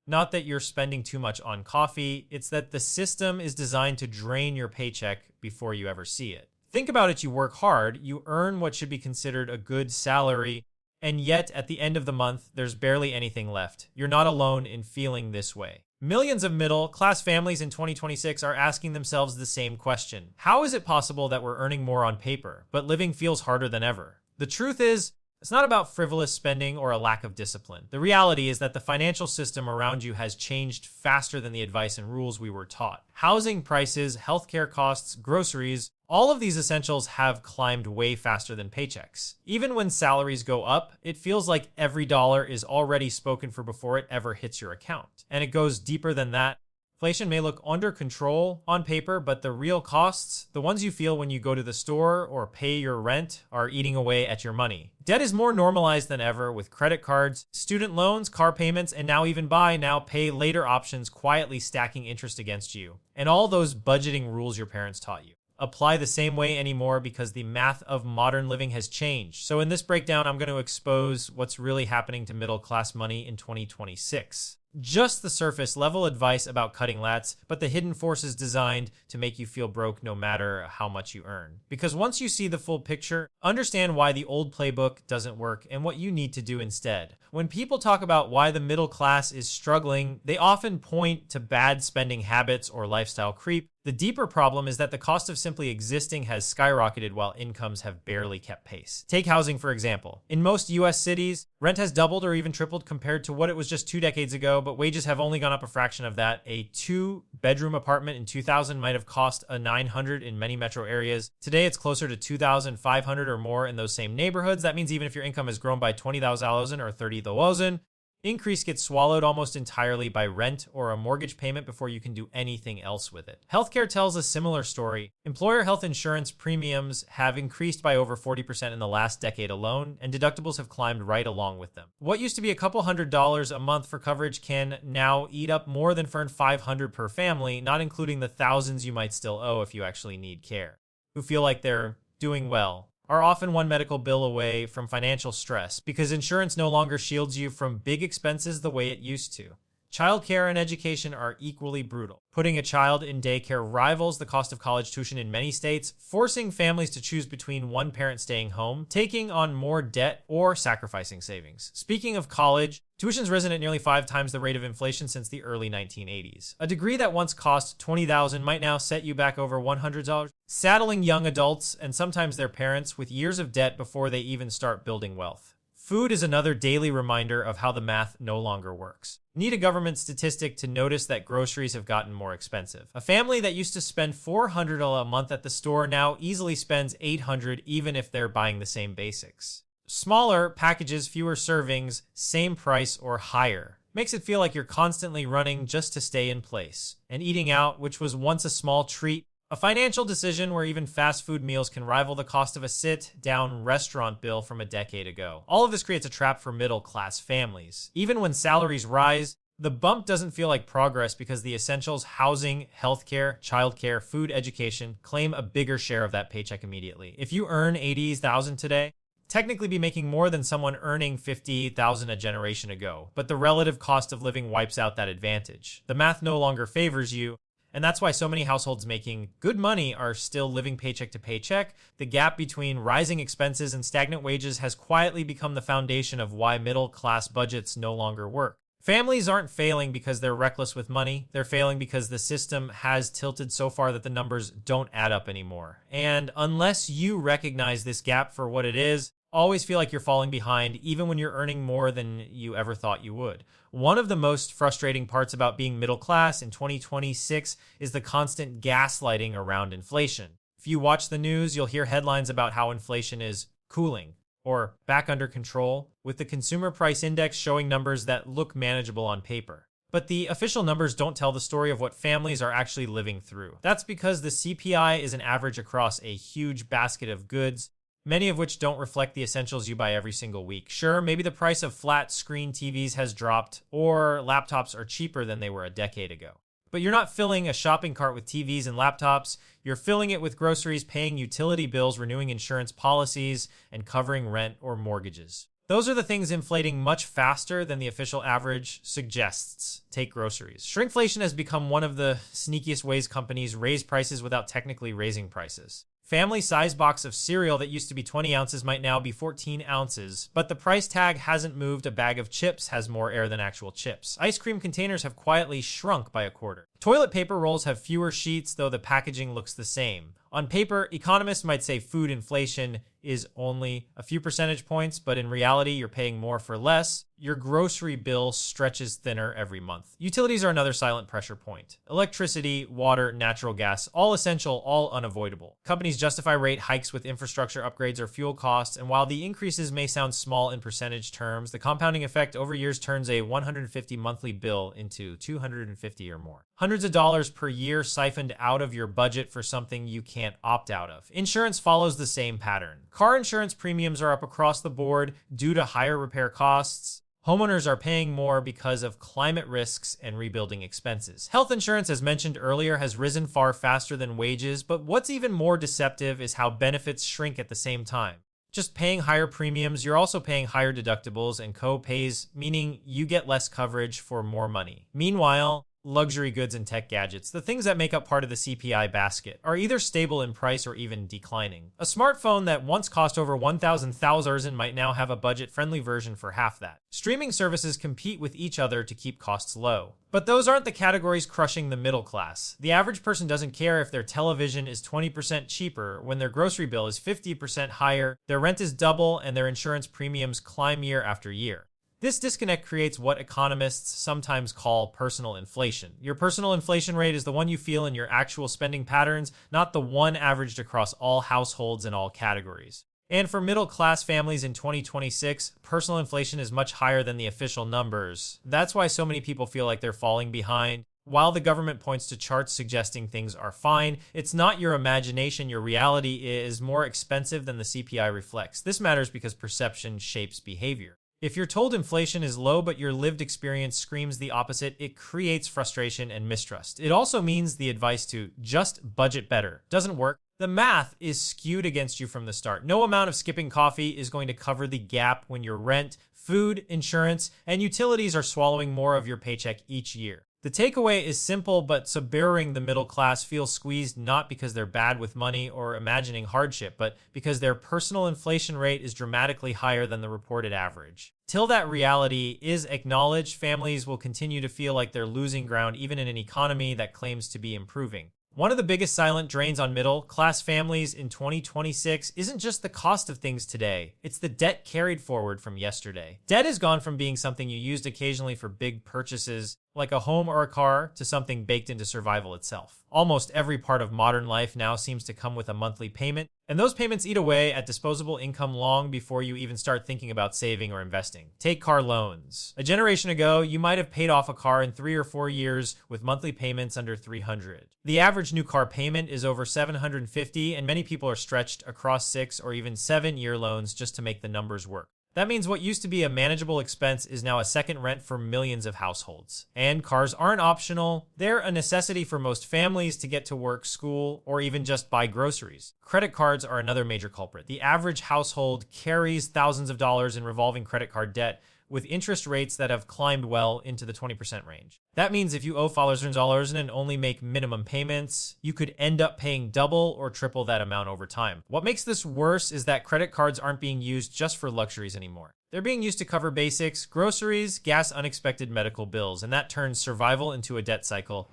Not that you're spending too much on coffee, it's that the system is designed to drain your paycheck before you ever see it. Think about it, you work hard, you earn what should be considered a good salary, and yet at the end of the month, there's barely anything left. You're not alone in feeling this way. Millions of middle-class families in 2026 are asking themselves the same question. How is it possible that we're earning more on paper, but living feels harder than ever? The truth is, it's not about frivolous spending or a lack of discipline. The reality is that the financial system around you has changed faster than the advice and rules we were taught. Housing prices, healthcare costs, groceries, all of these essentials have climbed way faster than paychecks. Even when salaries go up, it feels like every dollar is already spoken for before it ever hits your account. And it goes deeper than that. Inflation may look under control on paper, but the real costs, the ones you feel when you go to the store or pay your rent, are eating away at your money. Debt is more normalized than ever, with credit cards, student loans, car payments, and now even buy now pay later options quietly stacking interest against you. And all those budgeting rules your parents taught you apply the same way anymore because the math of modern living has changed. So in this breakdown, I'm going to expose what's really happening to middle class money in 2026. Just the surface level advice about cutting lattes, but the hidden forces designed to make you feel broke no matter how much you earn. Because once you see the full picture, understand why the old playbook doesn't work and what you need to do instead. When people talk about why the middle class is struggling, they often point to bad spending habits or lifestyle creep. The deeper problem is that the cost of simply existing has skyrocketed while incomes have barely kept pace. Take housing, for example. In most US cities, rent has doubled or even tripled compared to what it was just 2 decades ago, but wages have only gone up a fraction of that. A 2-bedroom apartment in 2000 might have cost a $900 in many metro areas. Today, it's closer to $2,500 or more in those same neighborhoods. That means even if your income has grown by $20,000 or $30,000, increase gets swallowed almost entirely by rent or a mortgage payment before you can do anything else with it. Healthcare tells a similar story. Employer health insurance premiums have increased by over 40% in the last decade alone, and deductibles have climbed right along with them. What used to be a couple $100s a month for coverage can now eat up more than $500 per family, not including the thousands you might still owe if you actually need care. Who feel like they're doing well are often one medical bill away from financial stress because insurance no longer shields you from big expenses the way it used to. Childcare and education are equally brutal. Putting a child in daycare rivals the cost of college tuition in many states, forcing families to choose between one parent staying home, taking on more debt, or sacrificing savings. Speaking of college, tuition's risen at nearly 5 times the rate of inflation since the early 1980s. A degree that once cost $20,000 might now set you back over $100, saddling young adults and sometimes their parents with years of debt before they even start building wealth. Food is another daily reminder of how the math no longer works. Need a government statistic to notice that groceries have gotten more expensive. A family that used to spend $400 a month at the store now easily spends $800 even if they're buying the same basics. Smaller packages, fewer servings, same price or higher. Makes it feel like you're constantly running just to stay in place. And eating out, which was once a small treat, a financial decision where even fast food meals can rival the cost of a sit-down restaurant bill from a decade ago. All of this creates a trap for middle-class families. Even when salaries rise, the bump doesn't feel like progress because the essentials, housing, healthcare, childcare, food, education, claim a bigger share of that paycheck immediately. If you earn $80,000 today, technically be making more than someone earning $50,000 a generation ago, but the relative cost of living wipes out that advantage. The math no longer favors you, and that's why so many households making good money are still living paycheck to paycheck. The gap between rising expenses and stagnant wages has quietly become the foundation of why middle-class budgets no longer work. Families aren't failing because they're reckless with money. They're failing because the system has tilted so far that the numbers don't add up anymore. And unless you recognize this gap for what it is, always feel like you're falling behind even when you're earning more than you ever thought you would. One of the most frustrating parts about being middle class in 2026 is the constant gaslighting around inflation. If you watch the news, you'll hear headlines about how inflation is cooling or back under control, with the consumer price index showing numbers that look manageable on paper. But the official numbers don't tell the story of what families are actually living through. That's because the CPI is an average across a huge basket of goods, many of which don't reflect the essentials you buy every single week. Sure, maybe the price of flat screen TVs has dropped, or laptops are cheaper than they were a decade ago. But you're not filling a shopping cart with TVs and laptops. You're filling it with groceries, paying utility bills, renewing insurance policies, and covering rent or mortgages. Those are the things inflating much faster than the official average suggests. Take groceries. Shrinkflation has become one of the sneakiest ways companies raise prices without technically raising prices. Family size box of cereal that used to be 20 ounces might now be 14 ounces, but the price tag hasn't moved. A bag of chips has more air than actual chips. Ice cream containers have quietly shrunk by a quarter. Toilet paper rolls have fewer sheets, though the packaging looks the same. On paper, economists might say food inflation is only a few percentage points, but in reality, you're paying more for less. Your grocery bill stretches thinner every month. Utilities are another silent pressure point. Electricity, water, natural gas, all essential, all unavoidable. Companies justify rate hikes with infrastructure upgrades or fuel costs, and while the increases may sound small in percentage terms, the compounding effect over years turns a 150 monthly bill into 250 or more. Hundreds of dollars per year siphoned out of your budget for something you can't opt out of. Insurance follows the same pattern. Car insurance premiums are up across the board due to higher repair costs. Homeowners are paying more because of climate risks and rebuilding expenses. Health insurance, as mentioned earlier, has risen far faster than wages, but what's even more deceptive is how benefits shrink at the same time. Just paying higher premiums, you're also paying higher deductibles and co-pays, meaning you get less coverage for more money. Meanwhile, luxury goods and tech gadgets, the things that make up part of the CPI basket, are either stable in price or even declining. A smartphone that once cost over $1,000 might now have a budget-friendly version for half that. Streaming services compete with each other to keep costs low. But those aren't the categories crushing the middle class. The average person doesn't care if their television is 20% cheaper when their grocery bill is 50% higher, their rent is double, and their insurance premiums climb year after year. This disconnect creates what economists sometimes call personal inflation. Your personal inflation rate is the one you feel in your actual spending patterns, not the one averaged across all households and all categories. And for middle-class families in 2026, personal inflation is much higher than the official numbers. That's why so many people feel like they're falling behind. While the government points to charts suggesting things are fine, it's not your imagination. Your reality is more expensive than the CPI reflects. This matters because perception shapes behavior. If you're told inflation is low, but your lived experience screams the opposite, it creates frustration and mistrust. It also means the advice to just budget better doesn't work. The math is skewed against you from the start. No amount of skipping coffee is going to cover the gap when your rent, food, insurance, and utilities are swallowing more of your paycheck each year. The takeaway is simple, but subburing the middle class feels squeezed not because they're bad with money or imagining hardship, but because their personal inflation rate is dramatically higher than the reported average. Till that reality is acknowledged, families will continue to feel like they're losing ground even in an economy that claims to be improving. One of the biggest silent drains on middle-class families in 2026 isn't just the cost of things today, it's the debt carried forward from yesterday. Debt has gone from being something you used occasionally for big purchases, like a home or a car, to something baked into survival itself. Almost every part of modern life now seems to come with a monthly payment, and those payments eat away at disposable income long before you even start thinking about saving or investing. Take car loans. A generation ago, you might have paid off a car in 3 or 4 years with monthly payments under $300. The average new car payment is over $750, and many people are stretched across 6 or even 7-year loans just to make the numbers work. That means what used to be a manageable expense is now a second rent for millions of households. And cars aren't optional. They're a necessity for most families to get to work, school, or even just buy groceries. Credit cards are another major culprit. The average household carries thousands of dollars in revolving credit card debt, with interest rates that have climbed well into the 20% range. That means if you owe thousands of dollars and only make minimum payments, you could end up paying double or triple that amount over time. What makes this worse is that credit cards aren't being used just for luxuries anymore. They're being used to cover basics, groceries, gas, unexpected medical bills, and that turns survival into a debt cycle.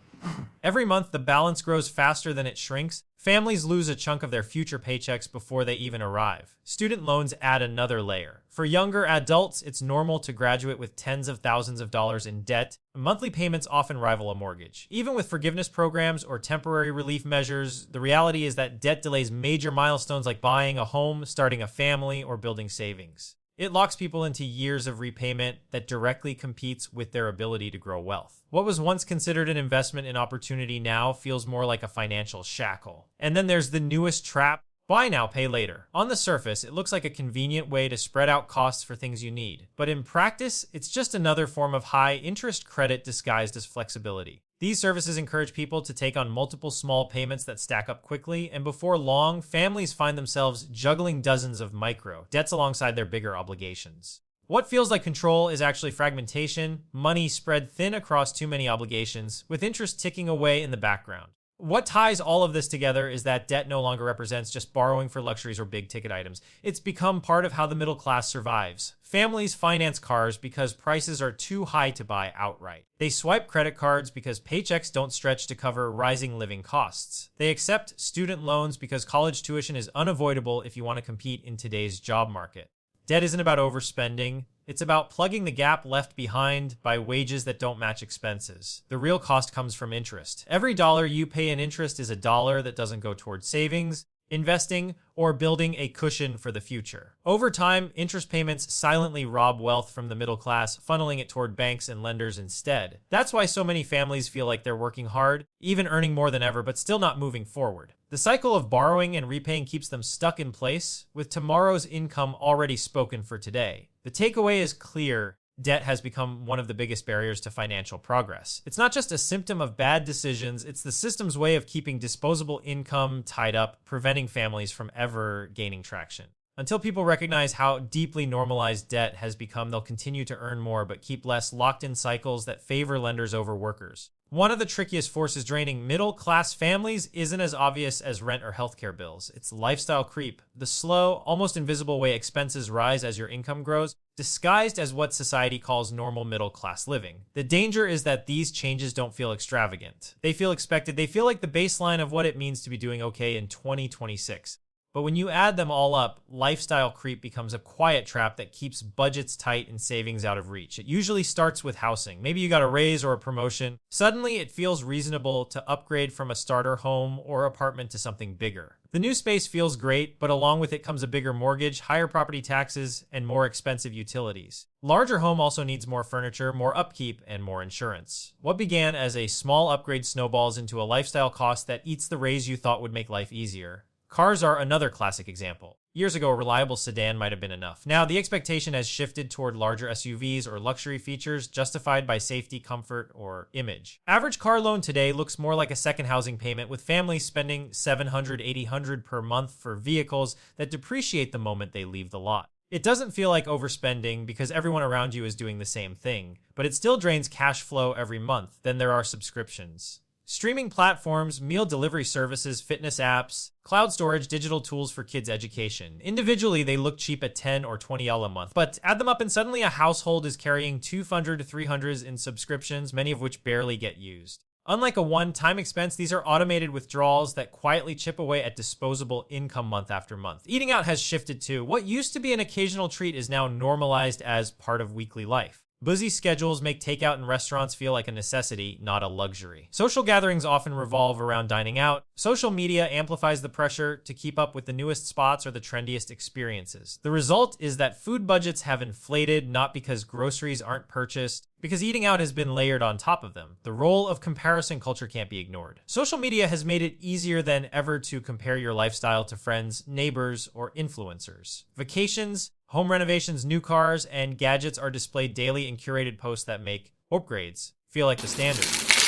Every month, the balance grows faster than it shrinks. Families lose a chunk of their future paychecks before they even arrive. Student loans add another layer. For younger adults, it's normal to graduate with tens of thousands of dollars in debt. Monthly payments often rival a mortgage. Even with forgiveness programs or temporary relief measures, the reality is that debt delays major milestones like buying a home, starting a family, or building savings. It locks people into years of repayment that directly competes with their ability to grow wealth. What was once considered an investment in opportunity now feels more like a financial shackle. And then there's the newest trap: buy now, pay later. On the surface, it looks like a convenient way to spread out costs for things you need. But in practice, it's just another form of high-interest credit disguised as flexibility. These services encourage people to take on multiple small payments that stack up quickly, and before long, families find themselves juggling dozens of micro debts alongside their bigger obligations. What feels like control is actually fragmentation, money spread thin across too many obligations, with interest ticking away in the background. What ties all of this together is that debt no longer represents just borrowing for luxuries or big ticket items. It's become part of how the middle class survives. Families finance cars because prices are too high to buy outright. They swipe credit cards because paychecks don't stretch to cover rising living costs. They accept student loans because college tuition is unavoidable if you want to compete in today's job market. Debt isn't about overspending. It's about plugging the gap left behind by wages that don't match expenses. The real cost comes from interest. Every dollar you pay in interest is a dollar that doesn't go towards savings, investing, or building a cushion for the future. Over time, interest payments silently rob wealth from the middle class, funneling it toward banks and lenders instead. That's why so many families feel like they're working hard, even earning more than ever, but still not moving forward. The cycle of borrowing and repaying keeps them stuck in place, with tomorrow's income already spoken for today. The takeaway is clear. Debt has become one of the biggest barriers to financial progress. It's not just a symptom of bad decisions, it's the system's way of keeping disposable income tied up, preventing families from ever gaining traction. Until people recognize how deeply normalized debt has become, they'll continue to earn more but keep less, locked in cycles that favor lenders over workers. One of the trickiest forces draining middle-class families isn't as obvious as rent or healthcare bills. It's lifestyle creep, the slow, almost invisible way expenses rise as your income grows, disguised as what society calls normal middle-class living. The danger is that these changes don't feel extravagant. They feel expected. They feel like the baseline of what it means to be doing okay in 2026. But when you add them all up, lifestyle creep becomes a quiet trap that keeps budgets tight and savings out of reach. It usually starts with housing. Maybe you got a raise or a promotion. Suddenly, it feels reasonable to upgrade from a starter home or apartment to something bigger. The new space feels great, but along with it comes a bigger mortgage, higher property taxes, and more expensive utilities. Larger home also needs more furniture, more upkeep, and more insurance. What began as a small upgrade snowballs into a lifestyle cost that eats the raise you thought would make life easier. Cars are another classic example. Years ago, a reliable sedan might have been enough. Now, the expectation has shifted toward larger SUVs or luxury features justified by safety, comfort, or image. Average car loan today looks more like a second housing payment, with families spending $700, $800 per month for vehicles that depreciate the moment they leave the lot. It doesn't feel like overspending because everyone around you is doing the same thing, but it still drains cash flow every month. Then there are subscriptions. Streaming platforms, meal delivery services, fitness apps, cloud storage, digital tools for kids' education. Individually, they look cheap at $10 or $20 a month, but add them up and suddenly a household is carrying $200 to $300 in subscriptions, many of which barely get used. Unlike a one-time expense, these are automated withdrawals that quietly chip away at disposable income month after month. Eating out has shifted too. What used to be an occasional treat is now normalized as part of weekly life. Busy schedules make takeout in restaurants feel like a necessity, not a luxury. Social gatherings often revolve around dining out. Social media amplifies the pressure to keep up with the newest spots or the trendiest experiences. The result is that food budgets have inflated, not because groceries aren't purchased, because eating out has been layered on top of them. The role of comparison culture can't be ignored. Social media has made it easier than ever to compare your lifestyle to friends, neighbors, or influencers. Vacations, home renovations, new cars, and gadgets are displayed daily in curated posts that make upgrades feel like the standard.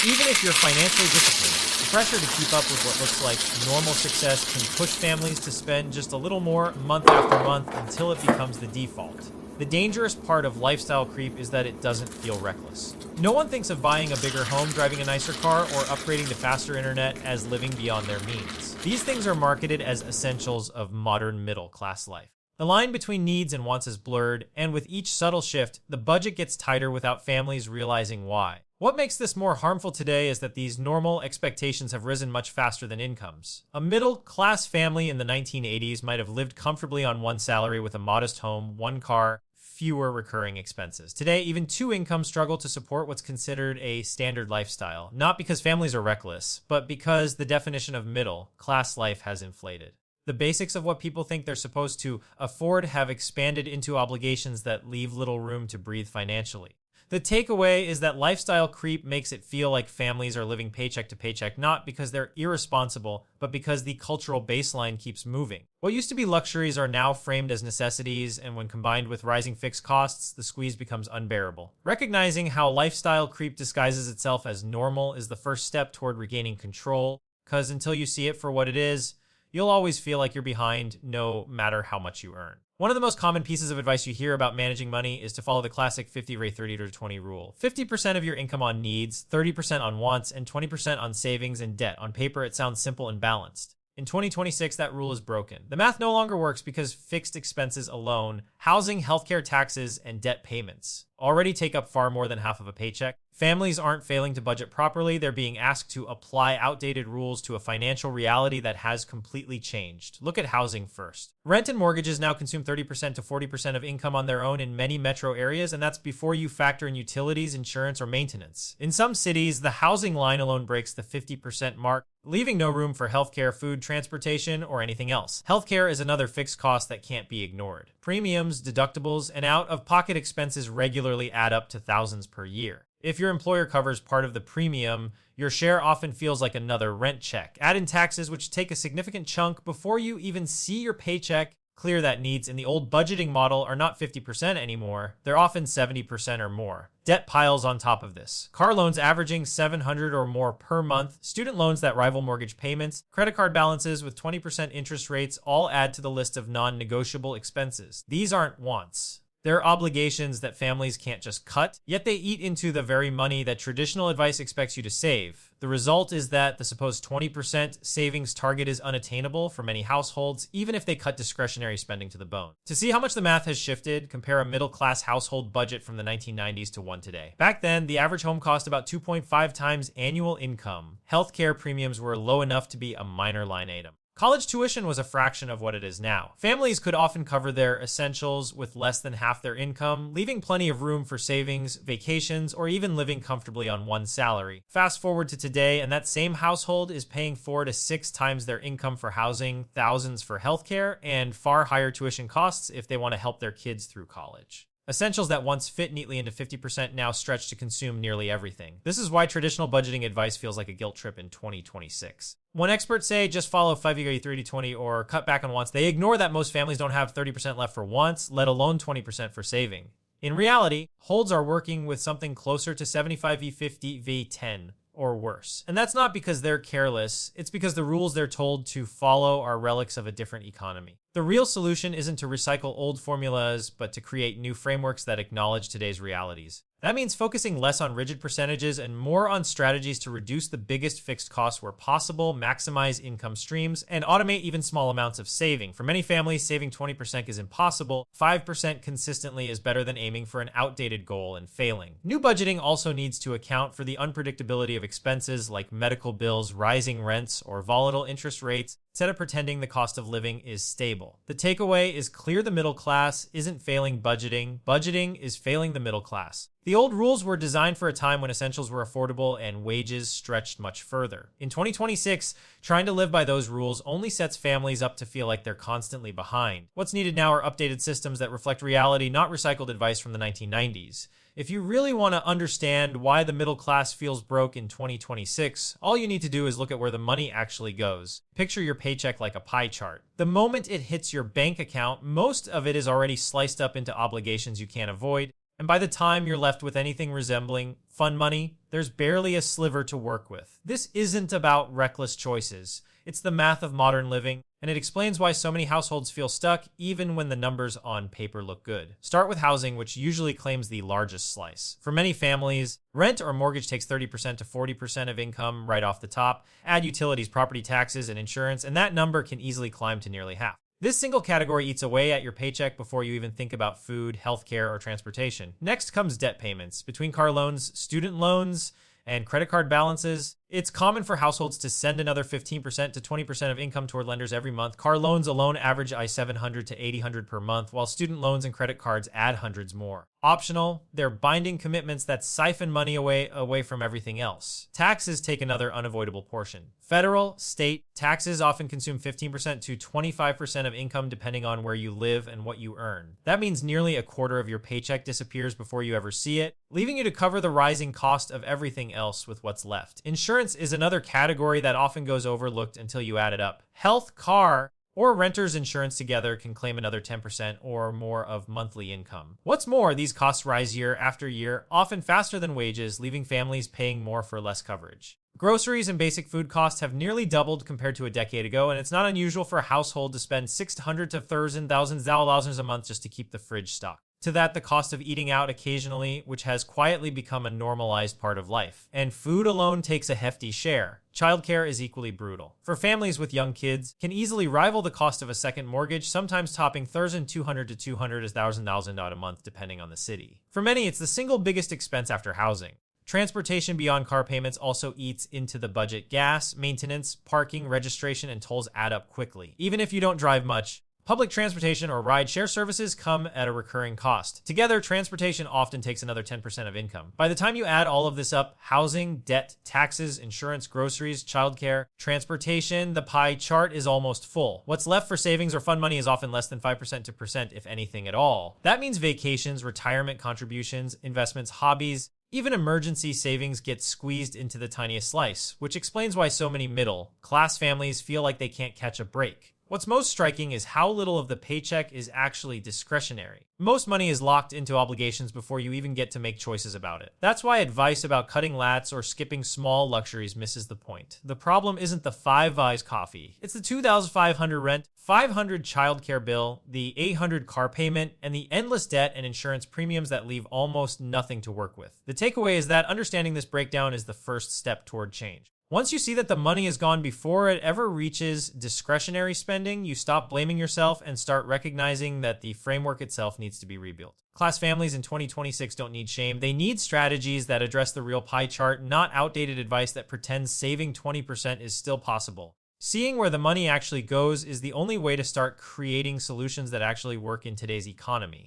Even if you're financially disciplined, the pressure to keep up with what looks like normal success can push families to spend just a little more month after month until it becomes the default. The dangerous part of lifestyle creep is that it doesn't feel reckless. No one thinks of buying a bigger home, driving a nicer car, or upgrading to faster internet as living beyond their means. These things are marketed as essentials of modern middle-class life. The line between needs and wants is blurred, and with each subtle shift, the budget gets tighter without families realizing why. What makes this more harmful today is that these normal expectations have risen much faster than incomes. A middle-class family in the 1980s might have lived comfortably on one salary with a modest home, one car, fewer recurring expenses. Today, even two incomes struggle to support what's considered a standard lifestyle, not because families are reckless, but because the definition of middle-class life has inflated. The basics of what people think they're supposed to afford have expanded into obligations that leave little room to breathe financially. The takeaway is that lifestyle creep makes it feel like families are living paycheck to paycheck, not because they're irresponsible, but because the cultural baseline keeps moving. What used to be luxuries are now framed as necessities, and when combined with rising fixed costs, the squeeze becomes unbearable. Recognizing how lifestyle creep disguises itself as normal is the first step toward regaining control, because until you see it for what it is, you'll always feel like you're behind no matter how much you earn. One of the most common pieces of advice you hear about managing money is to follow the classic 50-30-20 rule. 50% of your income on needs, 30% on wants, and 20% on savings and debt. On paper, it sounds simple and balanced. In 2026, that rule is broken. The math no longer works because fixed expenses alone, housing, healthcare, taxes, and debt payments already take up far more than half of a paycheck. Families aren't failing to budget properly. They're being asked to apply outdated rules to a financial reality that has completely changed. Look at housing first. Rent and mortgages now consume 30% to 40% of income on their own in many metro areas, and that's before you factor in utilities, insurance, or maintenance. In some cities, the housing line alone breaks the 50% mark, leaving no room for healthcare, food, transportation, or anything else. Healthcare is another fixed cost that can't be ignored. Premiums, deductibles, and out-of-pocket expenses regularly add up to thousands per year. If your employer covers part of the premium, your share often feels like another rent check. Add in taxes, which take a significant chunk before you even see your paycheck clear that needs in the old budgeting model are not 50% anymore. They're often 70% or more. Debt piles on top of this. Car loans averaging $700 or more per month, student loans that rival mortgage payments, credit card balances with 20% interest rates all add to the list of non-negotiable expenses. These aren't wants. They're obligations that families can't just cut, yet they eat into the very money that traditional advice expects you to save. The result is that the supposed 20% savings target is unattainable for many households, even if they cut discretionary spending to the bone. To see how much the math has shifted, compare a middle-class household budget from the 1990s to one today. Back then, the average home cost about 2.5 times annual income. Healthcare premiums were low enough to be a minor line item. College tuition was a fraction of what it is now. Families could often cover their essentials with less than half their income, leaving plenty of room for savings, vacations, or even living comfortably on one salary. Fast forward to today, and that same household is paying 4 to 6 times their income for housing, thousands for healthcare, and far higher tuition costs if they want to help their kids through college. Essentials that once fit neatly into 50% now stretch to consume nearly everything. This is why traditional budgeting advice feels like a guilt trip in 2026. When experts say just follow 5-30-20 or cut back on wants, they ignore that most families don't have 30% left for wants, let alone 20% for saving. In reality, holds are working with something closer to 75-50-10 or worse. And that's not because they're careless, it's because the rules they're told to follow are relics of a different economy. The real solution isn't to recycle old formulas, but to create new frameworks that acknowledge today's realities. That means focusing less on rigid percentages and more on strategies to reduce the biggest fixed costs where possible, maximize income streams, and automate even small amounts of saving. For many families, saving 20% is impossible. 5% consistently is better than aiming for an outdated goal and failing. New budgeting also needs to account for the unpredictability of expenses like medical bills, rising rents, or volatile interest rates, instead of pretending the cost of living is stable. The takeaway is clear the middle class isn't failing budgeting. Budgeting is failing the middle class. The old rules were designed for a time when essentials were affordable and wages stretched much further. In 2026, trying to live by those rules only sets families up to feel like they're constantly behind. What's needed now are updated systems that reflect reality, not recycled advice from the 1990s. If you really want to understand why the middle class feels broke in 2026, all you need to do is look at where the money actually goes. Picture your paycheck like a pie chart. The moment it hits your bank account, most of it is already sliced up into obligations you can't avoid. And by the time you're left with anything resembling fun money, there's barely a sliver to work with. This isn't about reckless choices. It's the math of modern living, and it explains why so many households feel stuck even when the numbers on paper look good. Start with housing, which usually claims the largest slice. For many families, rent or mortgage takes 30% to 40% of income right off the top. Add utilities, property taxes, and insurance, and that number can easily climb to nearly half. This single category eats away at your paycheck before you even think about food, healthcare, or transportation. Next comes debt payments. Between car loans, student loans, and credit card balances, it's common for households to send another 15% to 20% of income toward lenders every month. Car loans alone average $700 to $800 per month, while student loans and credit cards add hundreds more. Optional, they're binding commitments that siphon money away from everything else. Taxes take another unavoidable portion. Federal, state, taxes often consume 15% to 25% of income depending on where you live and what you earn. That means nearly a quarter of your paycheck disappears before you ever see it, leaving you to cover the rising cost of everything else with what's left. Insurance is another category that often goes overlooked until you add it up. Health, car, or renters insurance together can claim another 10% or more of monthly income. What's more, these costs rise year after year, often faster than wages, leaving families paying more for less coverage. Groceries and basic food costs have nearly doubled compared to a decade ago, and it's not unusual for a household to spend $600 to $1,000 a month just to keep the fridge stocked. To that, the cost of eating out occasionally, which has quietly become a normalized part of life. And food alone takes a hefty share. Childcare is equally brutal. For families with young kids, can easily rival the cost of a second mortgage, sometimes topping $1,200 to $200,000 a month depending on the city. For many, it's the single biggest expense after housing. Transportation beyond car payments also eats into the budget. Gas, maintenance, parking, registration, and tolls add up quickly. Even if you don't drive much, public transportation or ride-share services come at a recurring cost. Together, transportation often takes another 10% of income. By the time you add all of this up, housing, debt, taxes, insurance, groceries, childcare, transportation, the pie chart is almost full. What's left for savings or fund money is often less than 5% to percent, if anything at all. That means vacations, retirement contributions, investments, hobbies, even emergency savings get squeezed into the tiniest slice, which explains why so many middle-class families feel like they can't catch a break. What's most striking is how little of the paycheck is actually discretionary. Most money is locked into obligations before you even get to make choices about it. That's why advice about cutting lattes or skipping small luxuries misses the point. The problem isn't the Five Eyes coffee. It's the $2,500 rent, $500 childcare bill, the $800 car payment, and the endless debt and insurance premiums that leave almost nothing to work with. The takeaway is that understanding this breakdown is the first step toward change. Once you see that the money is gone before it ever reaches discretionary spending, you stop blaming yourself and start recognizing that the framework itself needs to be rebuilt. Class families in 2026 don't need shame. They need strategies that address the real pie chart, not outdated advice that pretends saving 20% is still possible. Seeing where the money actually goes is the only way to start creating solutions that actually work in today's economy.